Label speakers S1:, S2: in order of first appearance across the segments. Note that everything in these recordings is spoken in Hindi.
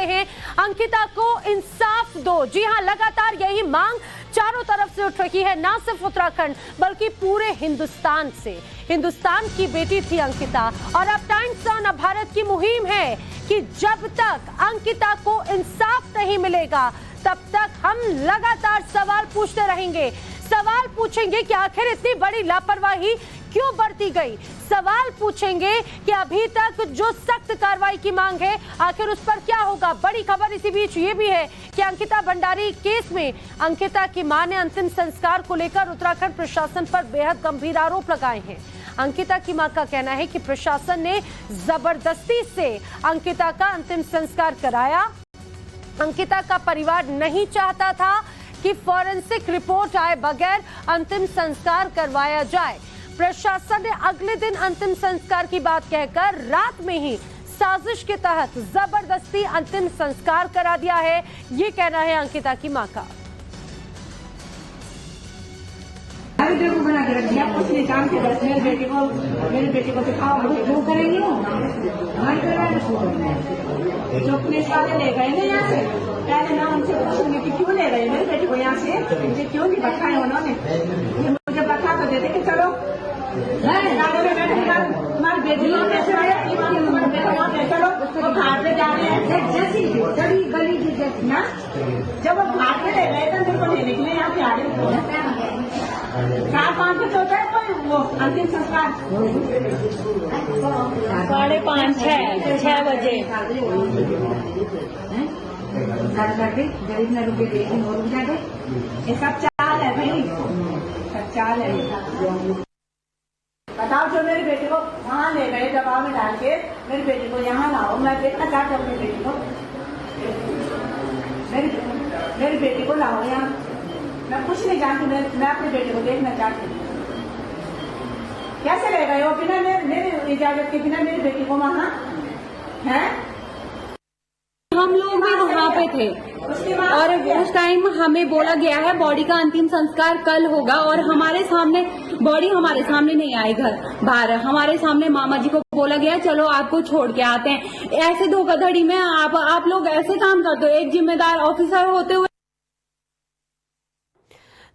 S1: हैं, अंकिता को इंसाफ दो। जी हां, लगातार यही मांग चारों तरफ से उठ रही है, ना सिर्फ उत्तराखंड बल्कि पूरे हिंदुस्तान से। हिंदुस्तान की बेटी थी अंकिता और अब टाइम्स ऑन भारत की मुहिम है कि जब तक अंकिता को इंसाफ नहीं मिलेगा तब तक हम लगातार सवाल पूछते रहेंगे। सवाल पूछेंगे कि आखिर इतनी बड़ी लापरवाही क्यों बरती गई। सवाल पूछेंगे कि अभी तक जो सख्त कार्रवाई की मांग है आखिर उस पर क्या होगा। बड़ी खबर इसी बीच ये भी है कि अंकिता भंडारी केस में अंकिता की मां ने अंतिम संस्कार को लेकर उत्तराखंड प्रशासन पर बेहद गंभीर आरोप लगाए हैं। अंकिता की मां का कहना है कि प्रशासन ने जबरदस्ती से अंकिता का अंतिम संस्कार कराया। अंकिता का परिवार नहीं चाहता था कि फॉरेंसिक रिपोर्ट आए बगैर अंतिम संस्कार करवाया जाए। प्रशासन ने अगले दिन अंतिम संस्कार की बात कहकर रात में ही साजिश के तहत जबरदस्ती अंतिम संस्कार करा दिया है, ये कहना है अंकिता की मां का।
S2: बना के रख दिया, कुछ नहीं काम के बस मेरे बेटे को दिखाओ, वो करेंगे जो पुलिस वाले ले गए ना यहाँ से, पहले ना उनसे पूछेंगे कि क्यों ले गए मेरे बेटे को यहाँ से, मुझे क्यों नहीं बताया उन्होंने। मुझे बता तो देते कि चलो तुम्हारे बेटी चलो वो घाट पे जा रहे हैं, गली ना जब वो घाट पे ले गए तो मेरे को लेने के लिए यहाँ पे आ रहे 4-5 बजे होता है कोई वो अंतिम संस्कार
S3: 5:30-6 बजे
S2: गरीब न रुके देगी और रुक जाते। ये सब चाल है भाई, सब चाल है। बताओ जो मेरे बेटे को वहाँ ले गए दबाव में डाल के, मेरे बेटे को यहाँ लाओ, मैं देखना चाहती हूँ अपने बेटे को, मेरे बेटे को लाओ यहाँ। मैं कुछ नहीं जानती, मैं अपने बेटे को देखना चाहती हूँ। कैसे ले गए हो बिना मेरी इजाजत के, बिना मेरी बेटी को वहाँ है?
S3: हम लोग भी वहाँ पे थे और उस टाइम हमें बोला गया है बॉडी का अंतिम संस्कार कल होगा और हमारे सामने बॉडी हमारे सामने नहीं आई, घर बाहर हमारे सामने मामा जी को बोला गया चलो आपको छोड़ के आते हैं। ऐसे धोखाधड़ी में आप लोग ऐसे काम करते हो एक जिम्मेदार ऑफिसर होते हुए।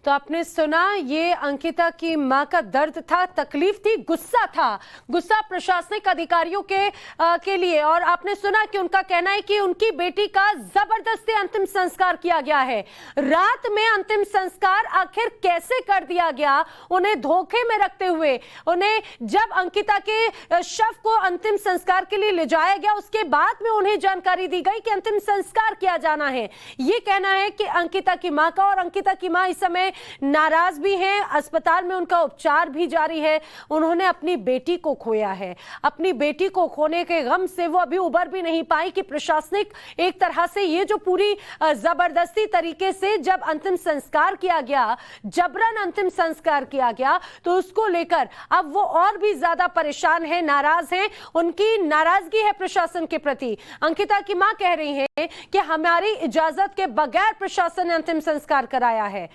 S1: तो आपने सुना, ये अंकिता की मां का दर्द था, तकलीफ थी, गुस्सा था, गुस्सा प्रशासनिक अधिकारियों के लिए। और आपने सुना कि उनका कहना है कि उनकी बेटी का जबरदस्ती अंतिम संस्कार किया गया है। रात में अंतिम संस्कार आखिर कैसे कर दिया गया, उन्हें धोखे में रखते हुए। उन्हें जब अंकिता के शव को अंतिम संस्कार के लिए ले जाया गया उसके बाद में उन्हें जानकारी दी गई कि अंतिम संस्कार किया जाना है। ये कहना है कि अंकिता की मां का। और अंकिता की मां इस समय नाराज भी हैं, अस्पताल में उनका उपचार भी जारी है। उन्होंने अपनी बेटी को खोया है, अपनी बेटी को खोने के गम से वो अभी उबर भी नहीं पाई कि प्रशासनिक एक तरह से ये जो पूरी जबरदस्ती तरीके से जब अंतिम संस्कार किया गया, जबरन अंतिम संस्कार किया गया, तो उसको लेकर अब वो और भी ज्यादा परेशान है, नाराज हैं। उनकी नाराजगी है प्रशासन के प्रति। अंकिता की मां कह रही है कि हमारी इजाजत के बगैर प्रशासन ने अंतिम संस्कार कराया है।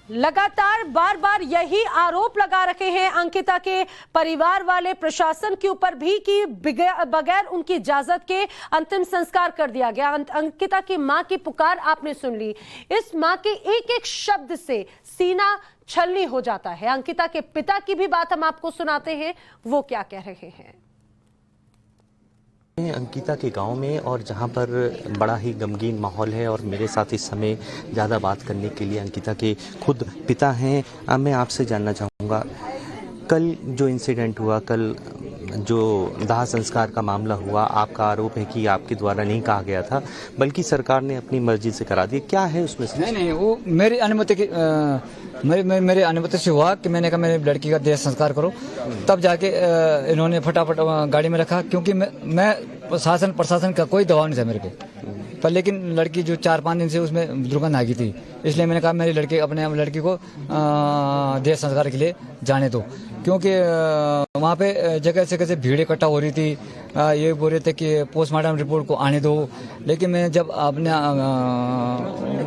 S1: लगातार बार बार यही आरोप लगा रखे हैं अंकिता के परिवार वाले प्रशासन के ऊपर भी कि बगैर उनकी इजाजत के अंतिम संस्कार कर दिया गया। अंकिता की मां की पुकार आपने सुन ली। इस मां के एक एक शब्द से सीना छलनी हो जाता है। अंकिता के पिता की भी बात हम आपको सुनाते हैं, वो क्या कह रहे हैं।
S4: अंकिता के गांव में और जहां पर बड़ा ही गमगीन माहौल है और मेरे साथ इस समय ज़्यादा बात करने के लिए अंकिता के खुद पिता हैं। मैं आपसे जानना चाहूँगा, कल जो इंसिडेंट हुआ, कल जो दाह संस्कार का मामला हुआ, आपका आरोप है कि आपके द्वारा नहीं कहा गया था बल्कि सरकार ने अपनी मर्जी से करा दिया, क्या है उसमें से?
S5: नहीं, वो मेरी अनुमति की मेरे अनुमति से हुआ कि मैंने कहा मेरी लड़की का देह संस्कार करो, तब जाके इन्होंने फटाफट गाड़ी में रखा, क्योंकि मैं प्रशासन का कोई दबाव नहीं था मेरे पे। पर लेकिन लड़की जो 4-5 दिन से उसमें दुर्गंध आ गई थी, इसलिए मैंने कहा मेरी अपने लड़की को देह संस्कार के लिए जाने दो, क्योंकि वहाँ पे जगह से कैसे भीड़ इकट्ठा हो रही थी, ये बोल रहे थे कि पोस्टमार्टम रिपोर्ट को आने दो, लेकिन मैं जब अपने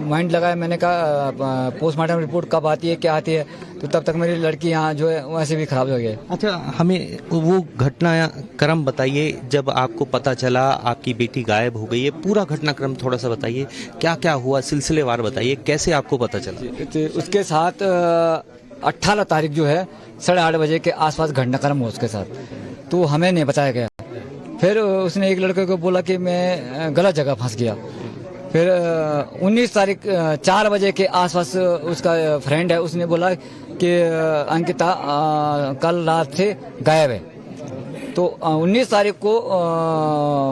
S5: माइंड लगाया, मैंने कहा पोस्टमार्टम रिपोर्ट कब आती है, क्या आती है, तो तब तक मेरी लड़की यहाँ जो है वैसे भी खराब हो गई।
S4: अच्छा, हमें वो घटनाक्रम बताइए जब आपको पता चला आपकी बेटी गायब हो गई है, पूरा घटनाक्रम थोड़ा सा बताइए, क्या क्या हुआ, सिलसिलेवार बताइए, कैसे आपको पता चला?
S5: तो उसके साथ 18 तारीख जो है 8:30 बजे के आसपास घटनाक्रम हुआ उसके साथ, तो हमें नहीं बताया गया। फिर उसने एक लड़के को बोला कि मैं गलत जगह फंस गया। फिर 19 तारीख 4 बजे के आसपास उसका फ्रेंड है, उसने बोला कि अंकिता कल रात से गायब है। तो 19 तारीख को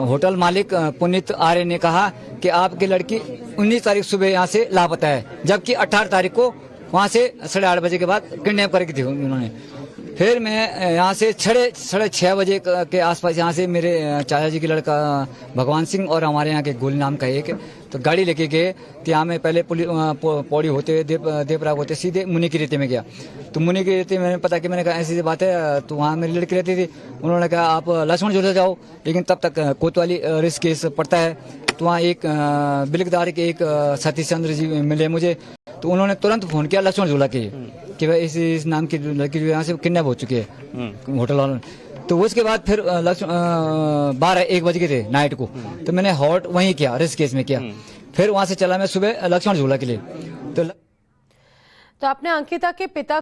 S5: होटल मालिक पुनीत आर्य ने कहा कि आपकी लड़की 19 तारीख सुबह यहाँ से लापता है, जबकि 18 तारीख को वहाँ से 8:30 बजे के बाद किडनैप करके थी उन्होंने। फिर मैं यहाँ से 6:30 बजे के आसपास यहाँ से मेरे चाचा जी के लड़का भगवान सिंह और हमारे यहाँ के गोली नाम का एक तो गाड़ी लेके गए। तो यहाँ में पहले पौड़ी होते देवराग होते सीधे मुनि की रेती में गया। तो मुनि की रेती मैंने पता कि मैंने कहा ऐसी बात है, तो वहाँ मेरी लड़की रहती थी। उन्होंने कहा आप लक्ष्मण झूला जाओ, लेकिन तब तक कोतवाली रिस्क केस पड़ता है। तो वहाँ एक बिलकदार के एक सतीश चंद्र जी मिले मुझे, तो उन्होंने तुरंत फोन किया लक्ष्मण झूला के कि भाई इस नाम की लड़की जो यहाँ से किडनैप हो चुकी है होटल वालों। तो उसके बाद फिर 12-1 बज गए थे नाइट को, तो मैंने हॉट वहीं किया, रिस्क केस में किया। फिर वहां से चला मैं सुबह लक्ष्मण झूला के लिए। तो
S1: आपने अंकिता के पिता